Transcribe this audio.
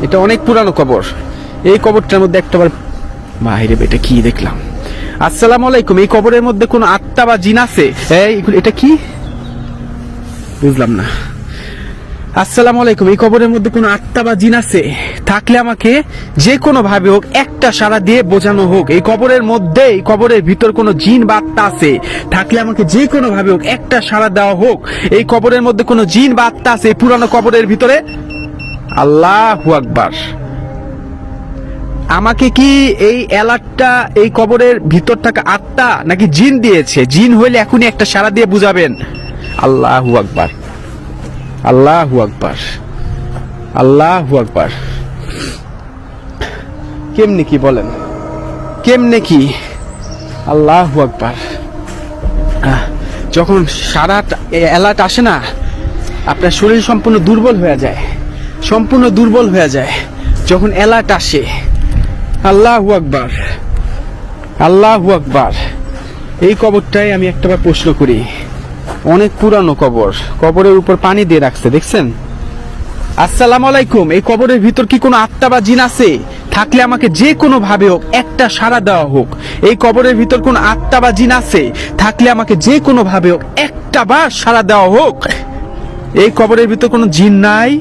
এটা অনেক পুরানো কবর। এই কবরটার মধ্যে একটাবার মাহিরে এটা কি দেখলাম। আসসালামু আলাইকুম, এই কবরের মধ্যে কোনো আত্মা বা জিন আছে? এটা কি বুঝলাম না। আসসালামু আলাইকুম, এই কবরের মধ্যে কোনো আত্মা বা জিন আছে? থাকলে আমাকে যে কোনো ভাবে হোক একটা সাড়া দিয়ে বোঝানো হোক। এই কবরের মধ্যে, এই কবরের ভিতর কোনো জিন বা আত্মা আছে? থাকলে আমাকে যে কোনো ভাবে হোক একটা সাড়া দেওয়া হোক। এই কবরের মধ্যে কোনো জিন বা আত্মা আছে এই পুরানো কবরের ভিতরে? আল্লাহু আকবার। আমাকে কি এই অ্যালার্টটা এই কবরের ভিতর থাকা আত্মা নাকি জিন দিয়েছে? জিন হইলে এখনই একটা সাড়া দিয়ে বুঝাবেন। আল্লাহু আকবার, আল্লাহু আকবার, আল্লাহু আকবার। কেমনে কি বলেন, কেমনে কি? আল্লাহু আকবার। যখন সারা অ্যালার্ট আসে না, আপনার শরীর সম্পূর্ণ দুর্বল হয়ে যায়, সম্পূর্ণ দুর্বল হয়ে যায় যখন অ্যালার্ট আসে। আল্লাহু আকবার, আল্লাহু আকবার। এই কবরটাই আমি একটাবার প্রশ্ন করি, অনেক পুরানো কবর, কবরের উপর পানি দিয়ে রাখছে, দেখছেন? আসসালামু আলাইকুম, এই কবরের ভিতর কি কোনো আত্মা বা জিন আছে? থাকলে আমাকে যে কোনো ভাবে হোক একটা সাড়া দেওয়া হোক। এই কবরের ভিতর কোনো আত্মা বা জিন আছে? থাকলে আমাকে যে কোনো ভাবে হোক একটা বার সাড়া দেওয়া হোক। এই কবরের ভিতর কোনো জিন নাই?